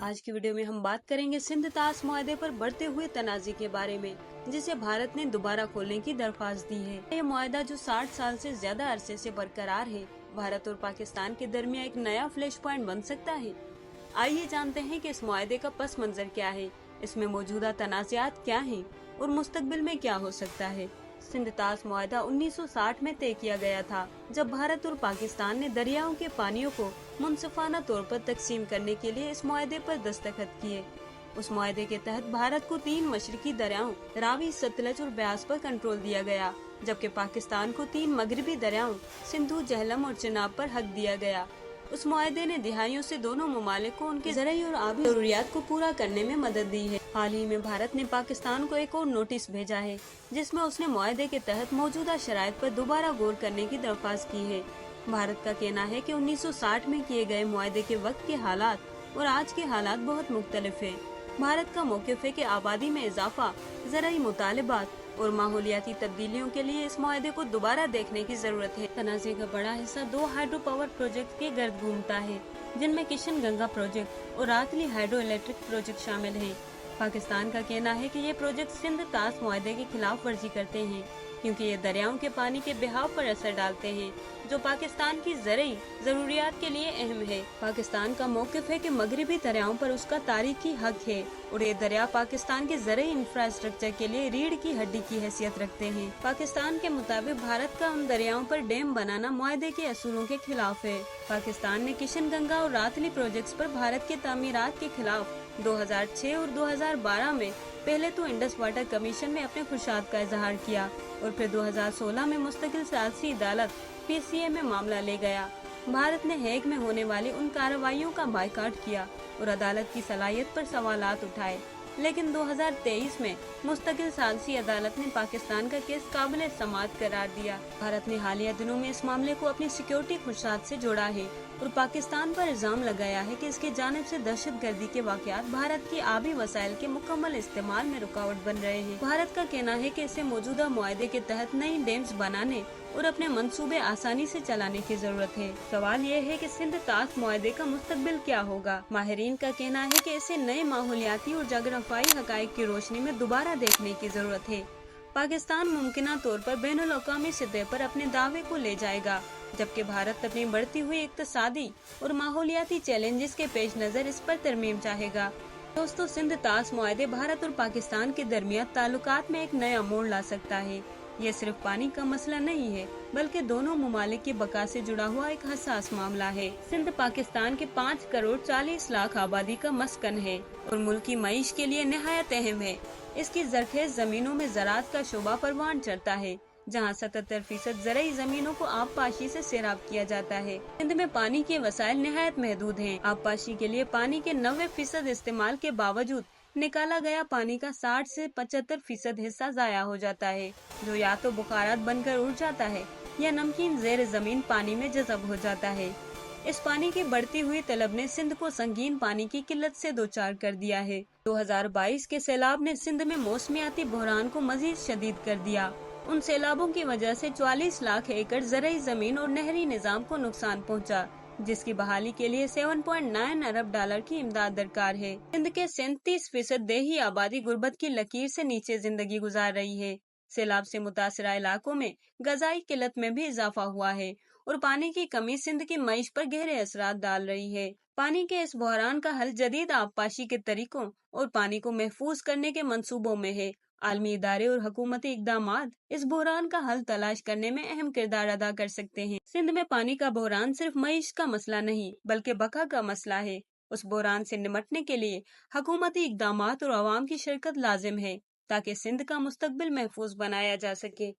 आज की वीडियो में हम बात करेंगे सिंध तास मुआहदे पर बढ़ते हुए तनाज़े के बारे में, जिसे भारत ने दोबारा खोलने की दरख्वास्त दी है। ये मुआहदा जो 60 साल से ज्यादा अरसे से बरकरार है, भारत और पाकिस्तान के दरमियान एक नया फ्लैश पॉइंट बन सकता है। आइए जानते हैं कि इस मुआहदे का पस मंजर क्या है, इसमें मौजूदा तनाज़ात क्या हैं और मुस्तकबिल में क्या हो सकता है। सिंध तास मुआहदा 1960 में तय किया गया था, जब भारत और पाकिस्तान ने दरियाओं के पानियों को मुनसिफाना तौर पर तकसीम करने के लिए इस मुआहदे पर दस्तखत किए। उस मुआहदे के तहत भारत को 3 मशरकी दरियाओं रावी, सतलज और ब्यास पर कंट्रोल दिया गया, जबकि पाकिस्तान को 3 मगरबी दरियाओं सिंधु, झेलम और चिनाब पर हक दिया गया। उस मुआहदे ने दिहाइयों से दोनों ममालिक को उनके ज़राई और आबी जरूरियात को पूरा करने में मदद दी है। हाल ही में भारत ने पाकिस्तान को एक और नोटिस भेजा है, जिसमें उसने मुआहदे के तहत मौजूदा शराइत पर दोबारा गौर करने की दरख्वास्त की है। भारत का कहना है कि 1960 में किए गए मुआहदे के वक्त के हालात और आज के हालात बहुत मुख्तलिफ है। भारत का मौक़िफ़ है कि आबादी में इजाफा, ज़राई मुतालिबात और माहौलियाती तब्दीलियों के लिए इस मुआहदे को दोबारा देखने की जरूरत है। तनाज़े का बड़ा हिस्सा 2 हाइड्रो पावर प्रोजेक्ट के गर्द घूमता है, जिनमें किशन गंगा प्रोजेक्ट और रातली हाइड्रो इलेक्ट्रिक प्रोजेक्ट शामिल हैं। पाकिस्तान का कहना है कि ये प्रोजेक्ट सिंध तास मुआहदे की खिलाफ वर्जी करते हैं, क्योंकि ये दरियाओं के पानी के बहाव पर असर डालते हैं, जो पाकिस्तान की ज़राई ज़रूरियात के लिए अहम है। पाकिस्तान का मौक़िफ़ है कि मगरबी दरियाओं पर उसका तारीखी हक है और ये दरिया पाकिस्तान के ज़राई इंफ्रास्ट्रक्चर के लिए रीढ़ की हड्डी की हैसियत रखते हैं। पाकिस्तान के मुताबिक भारत का उन दरियाओं पर डैम बनाना मुआहदे के असूलों के खिलाफ है। पाकिस्तान ने किशन गंगा और रातली प्रोजेक्ट्स पर भारत के तामीरात के खिलाफ 2006 और 2012 में पहले तो इंडस वाटर कमीशन में अपने खुशाद का इजहार किया और फिर 2016 में मुस्तकिल सियासी अदालत PCA में मामला ले गया। भारत ने हेग में होने वाली उन कार्रवाइयों का बायकॉट किया और अदालत की सलाहियत पर सवालात उठाए, लेकिन 2023 में मुस्तकिल सालिसी अदालत ने पाकिस्तान का केस काबिल समाअत करार दिया। भारत ने हालिया दिनों में इस मामले को अपनी सिक्योरिटी खुदशात से जोड़ा है और पाकिस्तान पर इल्जाम लगाया है कि इसकी जानिब से दहशतगर्दी के वाक़यात भारत की आबी वसाइल के मुकम्मल इस्तेमाल में रुकावट बन रहे हैं। भारत का कहना है कि इसे मौजूदा मुआहदे के तहत नई डैम्स बनाने और अपने मंसूबे आसानी से चलाने की जरूरत है। सवाल ये है कि सिंध तास मुआहदे का मुस्तकबिल क्या होगा। माहिरीन का कहना है कि इसे नए माहौलियाती और जोग्राफियाई हकाइक की रोशनी में दोबारा देखने की जरूरत है। पाकिस्तान मुमकिना तौर पर बैनुल अक़वामी सतह पर अपने दावे को ले जाएगा, जबकि भारत अपनी बढ़ती हुई इक़्तिसादी और माहौलियाती चैलेंजेस के पेश नज़र इस पर तरमीम चाहेगा। दोस्तों, सिंध तास मुआहदे भारत और पाकिस्तान के दरमियान ताल्लुकात में एक नया मोड़ ला सकता है। ये सिर्फ पानी का मसला नहीं है, बल्कि दोनों ममालिक की बका से जुड़ा हुआ एक हसास मामला है। सिंध पाकिस्तान के 5 करोड़ 40 लाख आबादी का मस्कन है और मुल्क की मईश के लिए निहायत अहम है। इसकी जरखेज जमीनों में ज़राअत का शोबा परवान चढ़ता है, जहाँ 77% ज़राई जमीनों को आबपाशी से सैराब किया जाता है। सिंध में पानी के वसाइल निहायत महदूद हैं। आबपाशी के लिए पानी के 90% इस्तेमाल के बावजूद निकाला गया पानी का 60 से 75% हिस्सा जाया हो जाता है, जो या तो बुखारात बनकर उड़ जाता है या नमकीन ज़ेर ज़मीन पानी में जज़ब हो जाता है। इस पानी की बढ़ती हुई तलब ने सिंध को संगीन पानी की किल्लत से दोचार कर दिया है। 2022 के सैलाब ने सिंध में मौसमियाती बहरान को मजीद शदीद कर दिया। उन सैलाबों की वजह से 44 लाख एकड़ ज़राई जमीन और नहरी निज़ाम को नुकसान पहुंचा, जिसकी बहाली के लिए 7.9 अरब डॉलर की इमदाद दरकार है। सिंध के 37% देही आबादी गुर्बत की लकीर से नीचे जिंदगी गुजार रही है। सैलाब से मुतासरा इलाकों में गजाई किल्लत में भी इजाफा हुआ है और पानी की कमी सिंध की मईश पर गहरे असरात डाल रही है। पानी के इस बहरान का हल जदीद आबपाशी के तरीकों और पानी को महफूज करने के मंसूबों में है। आलमी इदारे और हुकूमती इक़दामात इस बहरान का हल तलाश करने में अहम किरदार अदा कर सकते हैं। सिंध में पानी का बहरान सिर्फ मईश का मसला नहीं, बल्कि बका का मसला है। उस बहरान से निमटने के लिए हुकूमती इक़दामात और अवाम की शिरकत लाजिम है, ताकि सिंध का मुस्तकबिल महफूज बनाया जा सके।